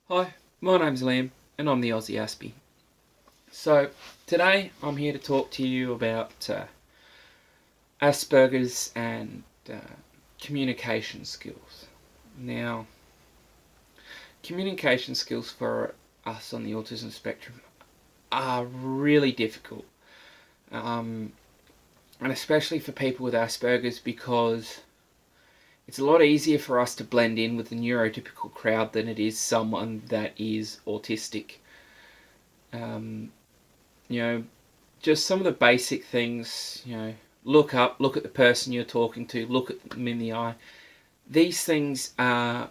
Hi, my name's Liam and I'm the Aussie ASPIE. So today I'm here to talk to you about Asperger's and communication skills. Now, communication skills for us on the autism spectrum are really difficult, and especially for people with Asperger's, because it's a lot easier for us to blend in with the neurotypical crowd than it is someone that is autistic. Um, you know, just some of the basic things, look up, look at the person you're talking to, look at them in the eye. These things are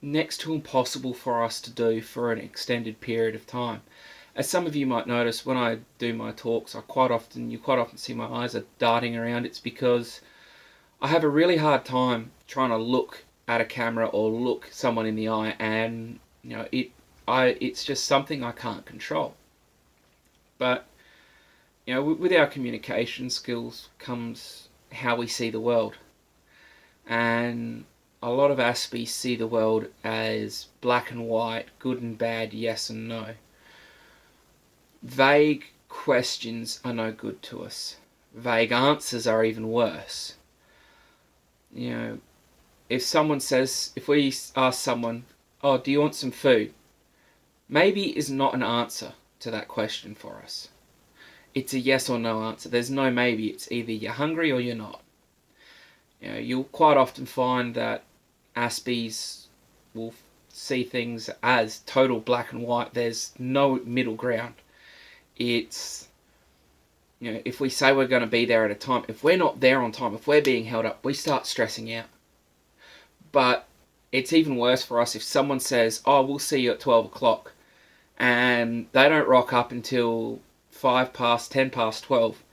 next to impossible for us to do for an extended period of time. As some of you might notice, when I do my talks, you quite often see my eyes are darting around. It's because I have a really hard time trying to look at a camera or look someone in the eye, and it's just something I can't control. But with our communication skills comes how we see the world. And a lot of ASPIE see the world as black and white, good and bad, yes and no. Vague questions are no good to us. Vague answers are even worse. If we ask someone, oh, do you want some food? Maybe is not an answer to that question for us. It's a yes or no answer. There's no maybe. It's either you're hungry or you're not. You'll quite often find that Aspies will see things as total black and white. There's no middle ground. It's, if we say we're going to be there at a time, if we're not there on time, if we're being held up, we start stressing out. But it's even worse for us if someone says, oh, we'll see you at 12 o'clock, and they don't rock up until 5 past, 10 past 12.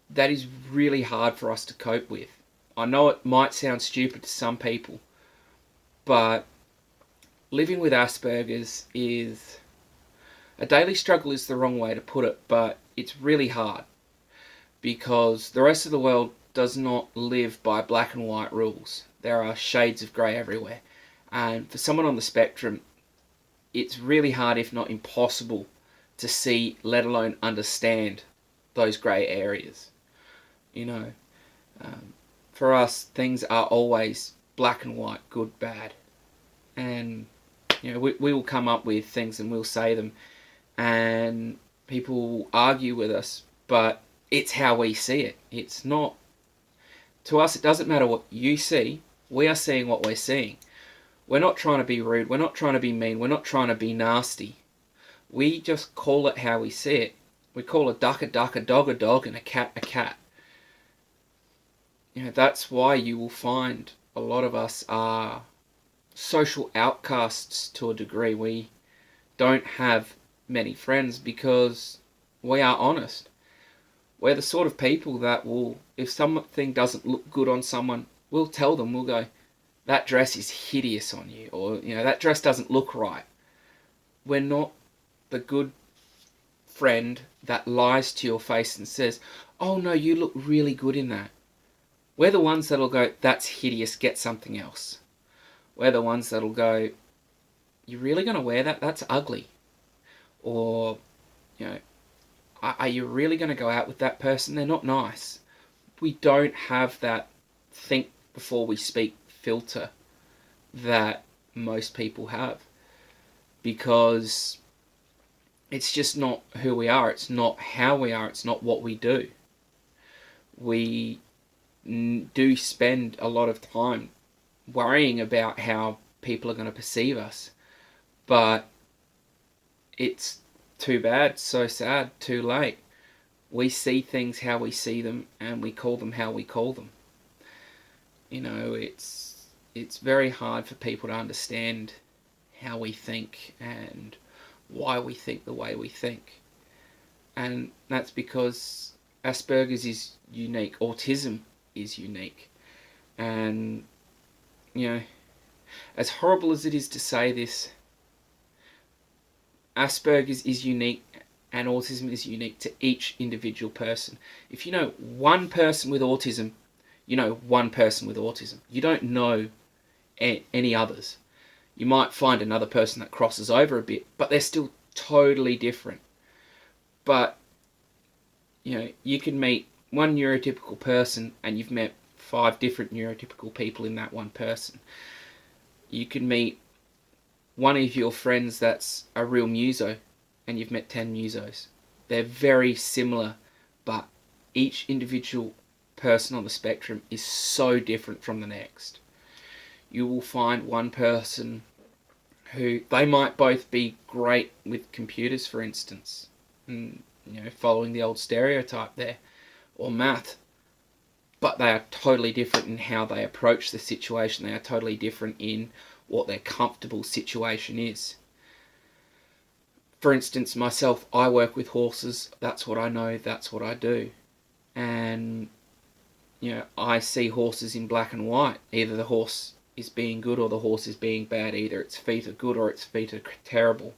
That is really hard for us to cope with. I know it might sound stupid to some people, but living with Asperger's is a daily struggle is the wrong way to put it, but it's really hard because the rest of the world does not live by black and white rules. There are shades of grey everywhere, and for someone on the spectrum, it's really hard, if not impossible, to see, let alone understand those grey areas. For us, things are always black and white, good, bad. And, we will come up with things and we'll say them, and people will argue with us, but it's how we see it. It's not, to us, it doesn't matter what you see, we are seeing what we're seeing. We're not trying to be rude, we're not trying to be mean, we're not trying to be nasty. We just call it how we see it. We call a duck, a dog, and a cat, a cat. That's why you will find a lot of us are social outcasts to a degree. We don't have many friends because we are honest. We're the sort of people that will, if something doesn't look good on someone, we'll tell them, we'll go, that dress is hideous on you, or, that dress doesn't look right. We're not the good friend that lies to your face and says, oh no, you look really good in that. We're the ones that'll go, that's hideous, get something else. We're the ones that'll go, you're really going to wear that? That's ugly. Or, are you really going to go out with that person? They're not nice. We don't have that think before we speak filter that most people have, because it's just not who we are. It's not how we are. It's not what we do. We do spend a lot of time worrying about how people are going to perceive us, but it's too bad, so sad, too late. We see things how we see them, and we call them how we call them. It's very hard for people to understand how we think and why we think the way we think. And that's because Asperger's is unique. Autism is unique. And, as horrible as it is to say this, Asperger's is unique and autism is unique to each individual person. If you know one person with autism, you know one person with autism. You don't know any others. You might find another person that crosses over a bit, but they're still totally different. But, you can meet one neurotypical person and you've met 5 different neurotypical people in that one person. You can meet one of your friends that's a real muso and you've met 10 musos. They're very similar, but each individual person on the spectrum is so different from the next. You will find one person who, they might both be great with computers, for instance, and following the old stereotype there, or math, but they are totally different in how they approach the situation. They are totally different in what their comfortable situation is. For instance, myself, I work with horses. That's what I know, that's what I do. And I see horses in black and white. Either the horse is being good or the horse is being bad. Either its feet are good or its feet are terrible.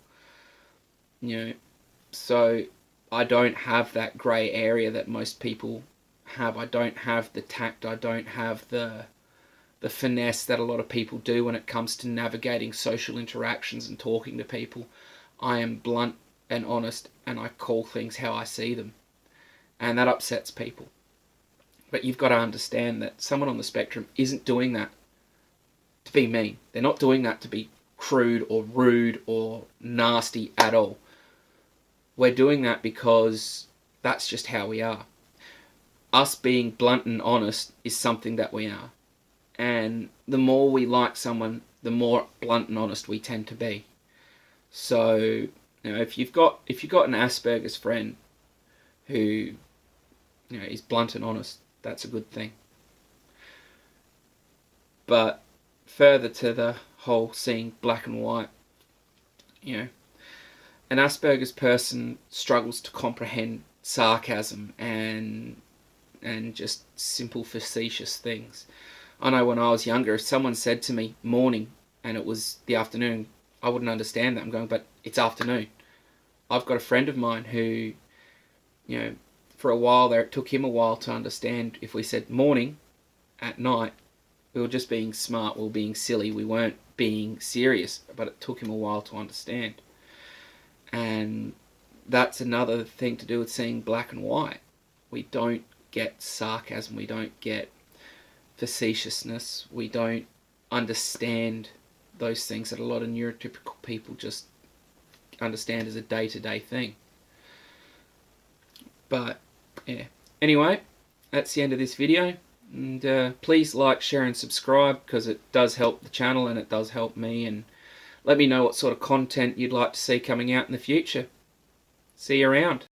So I don't have that grey area that most people have. I don't have the tact. I don't have the finesse that a lot of people do when it comes to navigating social interactions and talking to people. I am blunt and honest, and I call things how I see them. And that upsets people. But you've got to understand that someone on the spectrum isn't doing that to be mean. They're not doing that to be crude or rude or nasty at all. We're doing that because that's just how we are. Us being blunt and honest is something that we are. And the more we like someone, the more blunt and honest we tend to be. So, if you've got an Asperger's friend who is blunt and honest, that's a good thing. But further to the whole seeing black and white, an Asperger's person struggles to comprehend sarcasm and just simple facetious things. I know when I was younger, if someone said to me morning and it was the afternoon, I wouldn't understand that. I'm going, but it's afternoon. I've got a friend of mine who, for a while there, it took him a while to understand if we said morning at night, we were just being smart, we were being silly, we weren't being serious, but it took him a while to understand. And that's another thing to do with seeing black and white. We don't get sarcasm, we don't get facetiousness, we don't understand those things that a lot of neurotypical people just understand as a day-to-day thing. But yeah, anyway, that's the end of this video, and please like, share and subscribe, because it does help the channel and it does help me, and let me know what sort of content you'd like to see coming out in the future. See you around.